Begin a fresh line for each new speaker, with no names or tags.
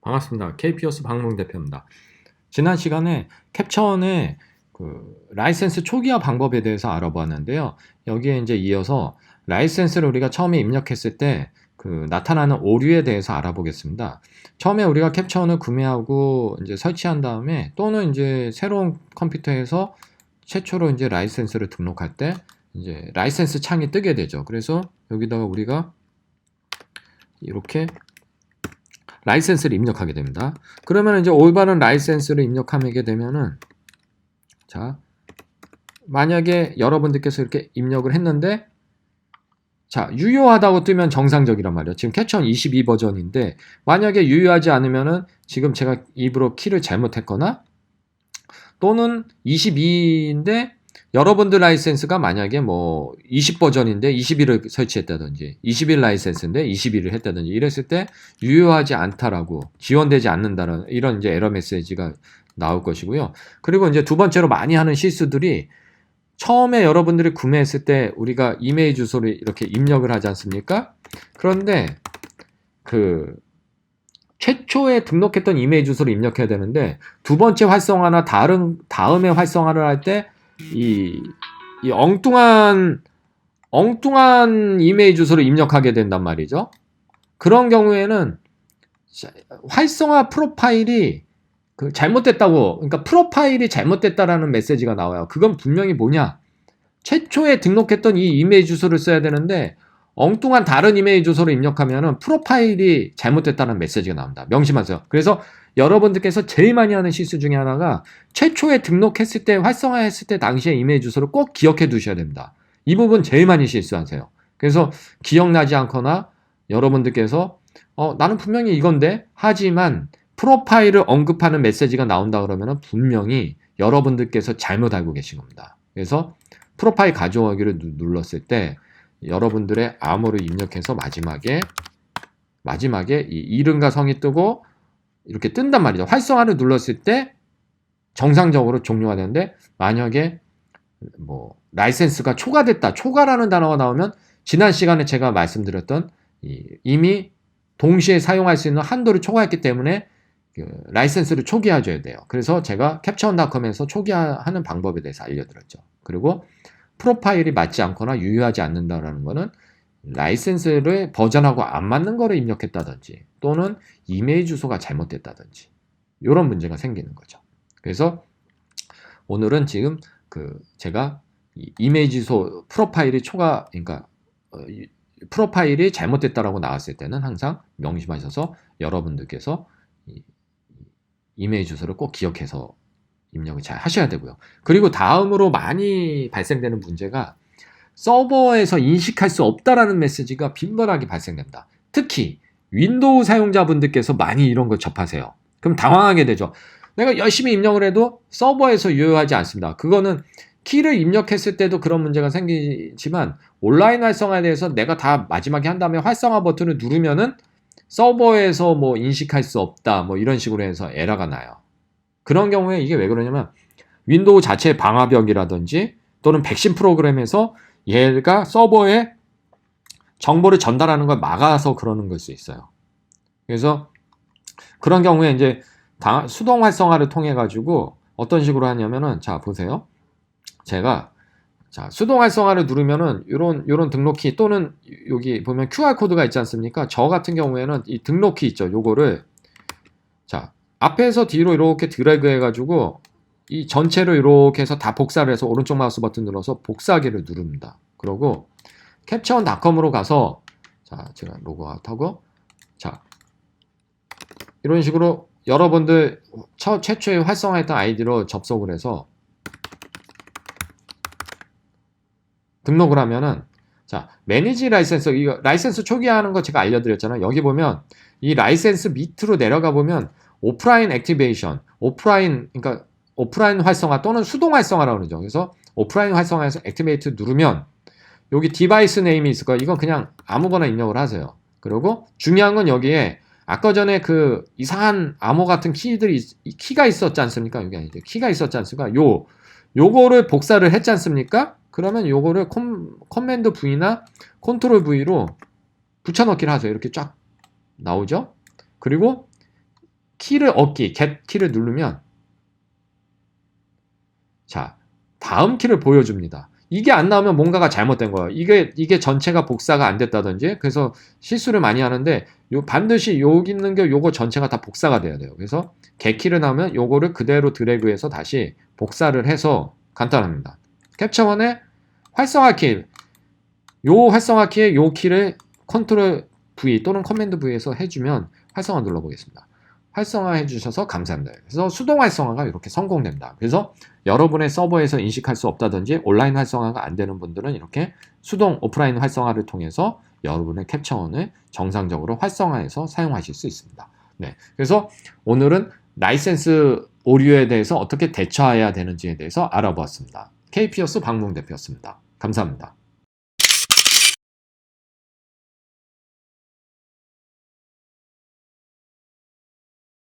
반갑습니다. KPOS 박롱 대표입니다. 지난 시간에 캡처원의 라이센스 초기화 방법에 대해서 알아보았는데요. 여기에 이제 이어서 라이센스를 우리가 처음에 입력했을 때 나타나는 오류에 대해서 알아보겠습니다. 처음에 우리가 캡처원을 구매하고 이제 설치한 다음에 또는 이제 새로운 컴퓨터에서 최초로 이제 라이센스를 등록할 때 이제 라이센스 창이 뜨게 되죠. 그래서 여기다가 우리가 이렇게 라이센스를 입력하게 됩니다. 그러면 이제 올바른 라이센스를 입력하게 되면은, 자, 만약에 여러분들께서 이렇게 입력을 했는데, 자, 유효하다고 뜨면 정상적이란 말이에요. 지금 캡처원 22 버전인데, 만약에 유효하지 않으면은 지금 제가 입으로 키를 잘못했거나, 또는 22인데, 여러분들 라이센스가 만약에 뭐 20 버전인데 21을 설치했다든지 21 라이센스인데 21을 했다든지 이랬을 때 유효하지 않다라고 지원되지 않는다라는 이런 이제 에러 메시지가 나올 것이고요. 그리고 이제 두 번째로 많이 하는 실수들이 처음에 여러분들이 구매했을 때 우리가 이메일 주소를 이렇게 입력을 하지 않습니까? 그런데 최초에 등록했던 이메일 주소를 입력해야 되는데 두 번째 활성화나 다음에 활성화를 할 때 이 엉뚱한 이메일 주소를 입력하게 된단 말이죠. 그런 경우에는 활성화 프로파일이 잘못됐다고, 그러니까 프로파일이 잘못됐다라는 메시지가 나와요. 그건 분명히 뭐냐? 최초에 등록했던 이 이메일 주소를 써야 되는데 엉뚱한 다른 이메일 주소를 입력하면은 프로파일이 잘못됐다는 메시지가 나옵니다. 명심하세요. 그래서 여러분들께서 제일 많이 하는 실수 중에 하나가 최초에 등록했을 때, 활성화했을 때 당시의 이메일 주소를 꼭 기억해 두셔야 됩니다. 이 부분 제일 많이 실수하세요. 그래서 기억나지 않거나 여러분들께서 나는 분명히 이건데 하지만 프로파일을 언급하는 메시지가 나온다 그러면 분명히 여러분들께서 잘못 알고 계신 겁니다. 그래서 프로파일 가져오기를 눌렀을 때 여러분들의 암호를 입력해서 마지막에 이 이름과 성이 뜨고 이렇게 뜬단 말이죠. 활성화를 눌렀을 때 정상적으로 종료가 되는데 만약에 뭐 라이센스가 초과됐다. 초과라는 단어가 나오면 지난 시간에 제가 말씀드렸던 이미 동시에 사용할 수 있는 한도를 초과했기 때문에 라이센스를 초기화해줘야 돼요. 그래서 제가 캡처원닷컴에서 초기화하는 방법에 대해서 알려드렸죠. 그리고 프로파일이 맞지 않거나 유효하지 않는다라는 거는 라이센스를 버전하고 안 맞는 거를 입력했다든지 또는 이메일 주소가 잘못됐다든지 이런 문제가 생기는 거죠. 그래서 오늘은 지금 제가 이메일 주소 프로파일이 그러니까 프로파일이 잘못됐다라고 나왔을 때는 항상 명심하셔서 여러분들께서 이메일 주소를 꼭 기억해서 입력을 잘 하셔야 되고요. 그리고 다음으로 많이 발생되는 문제가 서버에서 인식할 수 없다라는 메시지가 빈번하게 발생된다. 특히 윈도우 사용자분들께서 많이 이런 걸 접하세요. 그럼 당황하게 되죠. 내가 열심히 입력을 해도 서버에서 유효하지 않습니다. 그거는 키를 입력했을 때도 그런 문제가 생기지만 온라인 활성화에 대해서 내가 다 마지막에 한 다음에 활성화 버튼을 누르면은 서버에서 뭐 인식할 수 없다 뭐 이런 식으로 해서 에러가 나요. 그런 경우에 이게 왜 그러냐면 윈도우 자체의 방화벽이라든지 또는 백신 프로그램에서 얘가 서버에 정보를 전달하는 걸 막아서 그러는 걸 수 있어요. 그래서 그런 경우에 이제 수동 활성화를 통해 가지고 어떤 식으로 하냐면은 자 보세요. 제가 수동 활성화를 누르면은 요런 등록키 또는 여기 보면 QR 코드가 있지 않습니까? 저 같은 경우에는 이 등록키 있죠. 요거를 앞에서 뒤로 이렇게 드래그 해가지고 이 전체를 이렇게 해서 다 복사를 해서 오른쪽 마우스 버튼 눌러서 복사하기를 누릅니다. 그러고 캡처원닷컴으로 가서 제가 로그아웃하고 이런 식으로 여러분들 최초에 활성화했던 아이디로 접속을 해서 등록을 하면은 매니지 라이센스, 이거 라이센스 초기화하는 거 제가 알려드렸잖아요. 여기 보면 이 라이센스 밑으로 내려가 보면 오프라인 액티베이션, 그러니까 오프라인 활성화 또는 수동 활성화라고 그러죠. 그래서 오프라인 활성화에서 액티베이트 누르면 여기 디바이스 네임이 있을 거예요. 이건 그냥 아무거나 입력을 하세요. 그리고 중요한 건 여기에 아까 전에 이상한 암호 같은 키가 있었지 않습니까? 여기 아닌데 키가 있었지 않습니까? 요거를 복사를 했지 않습니까? 그러면 요거를 커맨드 V나 컨트롤 V로 붙여넣기를 하세요. 이렇게 쫙 나오죠? 그리고 키를 get 키를 누르면 자, 다음 키를 보여줍니다. 이게 안 나오면 뭔가가 잘못된 거예요. 이게 전체가 복사가 안 됐다든지, 그래서 실수를 많이 하는데, 반드시 여기 있는 게 요거 전체가 다 복사가 돼야 돼요. 그래서 get키를 나오면 요거를 그대로 드래그해서 다시 복사를 해서 간단합니다. 캡처원의 활성화 키, 요 활성화 키에 요 키를 컨트롤 V 또는 커맨드 V에서 해주면 활성화 눌러보겠습니다. 활성화 해주셔서 감사합니다. 그래서 수동 활성화가 이렇게 성공됩니다. 그래서 여러분의 서버에서 인식할 수 없다든지 온라인 활성화가 안 되는 분들은 이렇게 수동 오프라인 활성화를 통해서 여러분의 캡처원을 정상적으로 활성화해서 사용하실 수 있습니다. 네, 그래서 오늘은 라이센스 오류에 대해서 어떻게 대처해야 되는지에 대해서 알아보았습니다. KPOS 박몽 대표였습니다. 감사합니다.